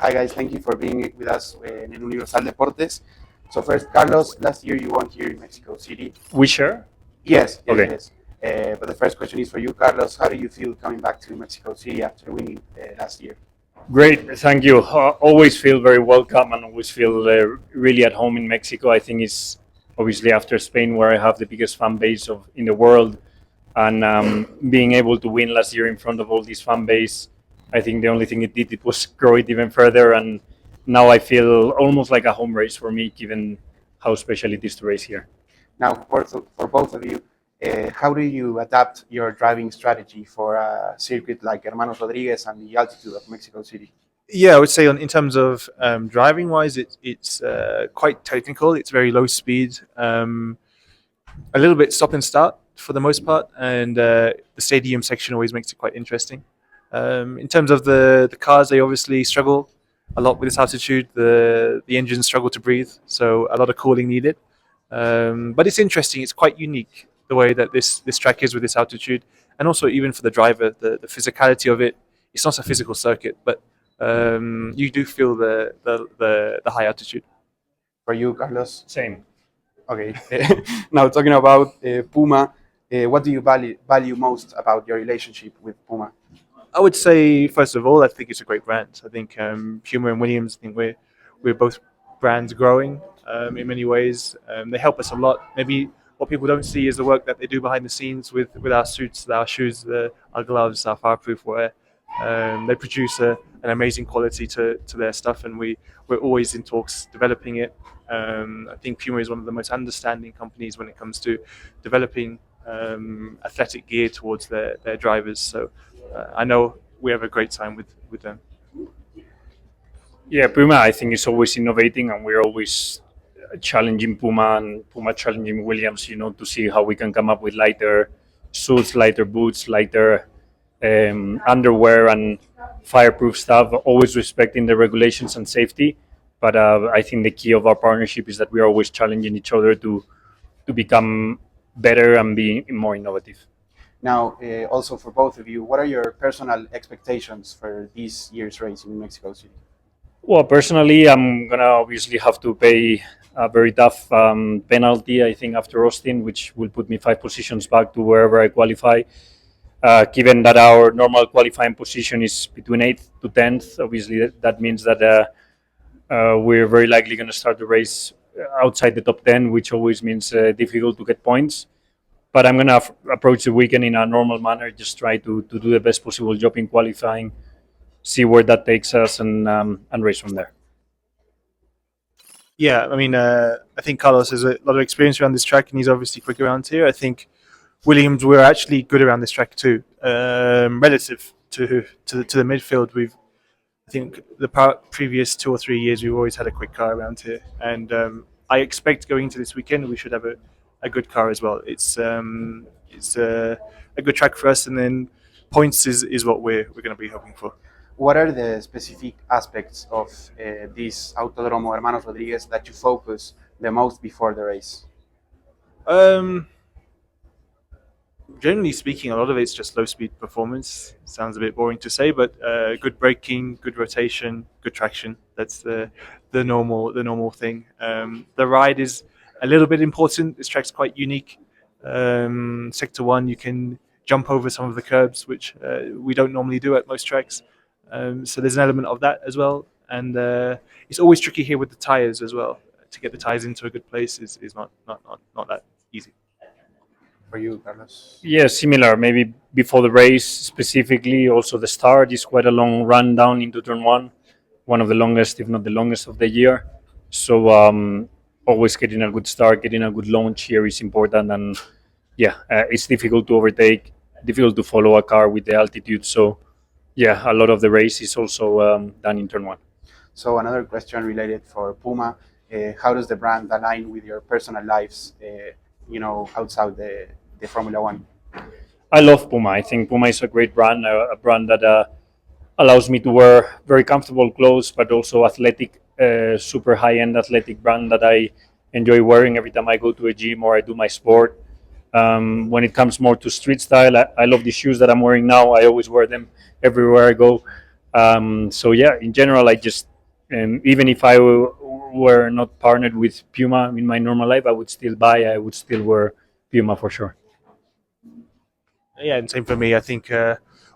Hi guys, thank you for being with us in Universal Deportes. So first, Carlos, last year you won here in Mexico City. We share? Yes, Okay. yes. But the first question is for you, Carlos. How do you feel coming back to Mexico City after winning last year? Great, thank you. Always feel very welcome and always feel really at home in Mexico. I think it's obviously after Spain where I have the biggest fan base in the world, and being able to win last year in front of all this fan base, I think the only thing it was grow it even further, and now I feel almost like a home race for me, given how special it is to race here. Now, for both of you, how do you adapt your driving strategy for a circuit like Hermanos Rodriguez and the altitude of Mexico City? Yeah, I would say in terms of driving wise, it's quite technical. It's very low speed, a little bit stop and start for the most part, and the stadium section always makes it quite interesting. In terms of the cars, they obviously struggle a lot with this altitude. The engines struggle to breathe, so a lot of cooling needed. But it's interesting. It's quite unique the way that this track is with this altitude, and also even for the driver, the physicality of it. It's not a physical circuit, but you do feel the high altitude. For you, Carlos? Same. Okay. Now, talking about Puma, what do you value most about your relationship with Puma? I would say, first of all, I think it's a great brand. I think Puma and Williams, I think we're both brands growing in many ways. They help us a lot. Maybe what people don't see is the work that they do behind the scenes with our suits, our shoes, our gloves, our fireproof wear. They produce an amazing quality to their stuff, and we're always in talks developing it. I think Puma is one of the most understanding companies when it comes to developing athletic gear towards their drivers. So I know we have a great time with them. Yeah, Puma, I think, is always innovating, and we're always challenging Puma and Puma challenging Williams, to see how we can come up with lighter suits, lighter boots, lighter underwear and fireproof stuff, always respecting the regulations and safety. But I think the key of our partnership is that we are always challenging each other to become better and be more innovative. Now, also for both of you, what are your personal expectations for this year's race in Mexico City? Well, personally, I'm going to obviously have to pay a very tough penalty, I think, after Austin, which will put me 5 positions back to wherever I qualify. Given that our normal qualifying position is between 8th to 10th, obviously that means that we're very likely going to start the race outside the top 10, which always means difficult to get points. But I'm going to approach the weekend in a normal manner, just try to do the best possible job in qualifying, see where that takes us, and race from there. Yeah, I mean, I think Carlos has a lot of experience around this track, and he's obviously quick around here. I think Williams were actually good around this track too, relative to the midfield. I think the previous 2 or 3 years we've always had a quick car around here, and I expect going into this weekend we should have a good car as well. It's a good track for us, and then points is what we're going to be hoping for. What are the specific aspects of this Autodromo Hermanos Rodriguez that you focus the most before the race? Generally speaking, a lot of it's just low speed performance. Sounds a bit boring to say, but good braking, good rotation, good traction. That's the normal thing. The ride is a little bit important. This track's quite unique. Sector 1, you can jump over some of the curbs, which we don't normally do at most tracks. So there's an element of that as well. And it's always tricky here with the tires as well. To get the tires into a good place is not that easy. For you, Carlos? Yeah, similar. Maybe before the race specifically, also the start is quite a long run down into turn 1, one of the longest, if not the longest of the year. So always getting a good start, getting a good launch here is important. And yeah, it's difficult to overtake, difficult to follow a car with the altitude. So yeah, a lot of the race is also done in turn 1. So another question related for Puma, how does the brand align with your personal lives, outside the Formula One? I love Puma. I think Puma is a great brand, a brand that allows me to wear very comfortable clothes, but also athletic, super high-end athletic brand that I enjoy wearing every time I go to a gym or I do my sport. When it comes more to street style, I love the shoes that I'm wearing now. I always wear them everywhere I go. So yeah, in general, I just even if I were not partnered with Puma in my normal life, I would still wear Puma for sure. Yeah, and same for me. I think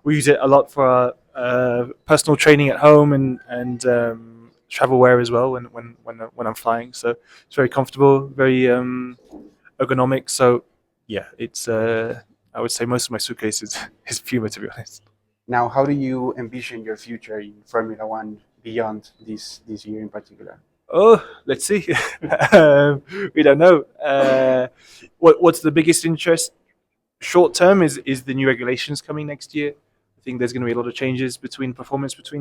we use it a lot for our personal training at home and travel wear as well when I'm flying. So it's very comfortable, very ergonomic. So yeah, it's I would say most of my suitcase is Puma, to be honest. Now, how do you envision your future in Formula One beyond this year in particular? Oh, let's see. We don't know. What's the biggest interest? Short term is the new regulations coming next year. I think there's going to be a lot of changes between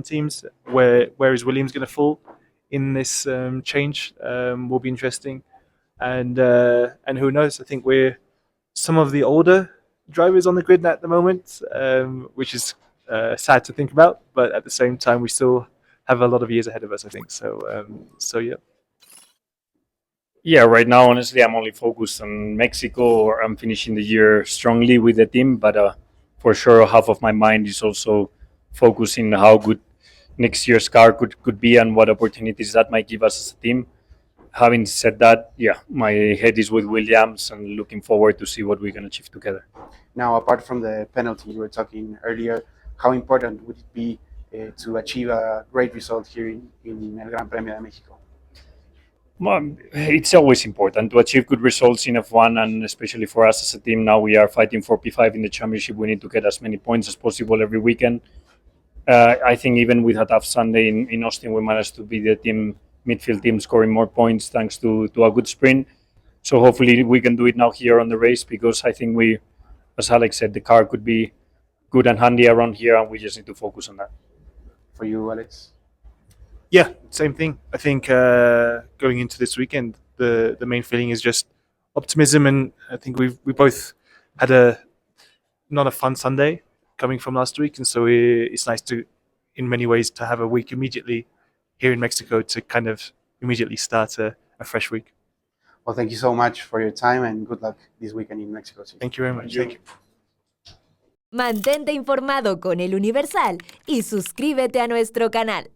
teams. Where is Williams going to fall in this change will be interesting, and who knows? I think we're some of the older drivers on the grid at the moment, which is sad to think about. But at the same time, we still have a lot of years ahead of us, I think. So yeah. Yeah, right now, honestly, I'm only focused on Mexico, or I'm finishing the year strongly with the team. But for sure, half of my mind is also focusing on how good next year's car could be and what opportunities that might give us as a team. Having said that, yeah, my head is with Williams and looking forward to see what we can achieve together. Now, apart from the penalty you were talking earlier, how important would it be to achieve a great result here in el Gran Premio de México? Well, it's always important to achieve good results in F1, and especially for us as a team. Now we are fighting for P5 in the championship. We need to get as many points as possible every weekend. I think even with a tough Sunday in Austin, we managed to be the midfield team scoring more points thanks to a good sprint. So hopefully we can do it now here on the race, because I think we, as Alex said, the car could be good and handy around here, and we just need to focus on that. For you, Alex? Yeah, same thing. I think going into this weekend, the main feeling is just optimism, and I think we both had not a fun Sunday coming from last week, and so it's nice to, in many ways, to have a week immediately here in Mexico to kind of immediately start a fresh week. Well, thank you so much for your time and good luck this weekend in Mexico City. Thank you very much. Thank you. Mantente informado con El Universal y suscríbete a nuestro canal.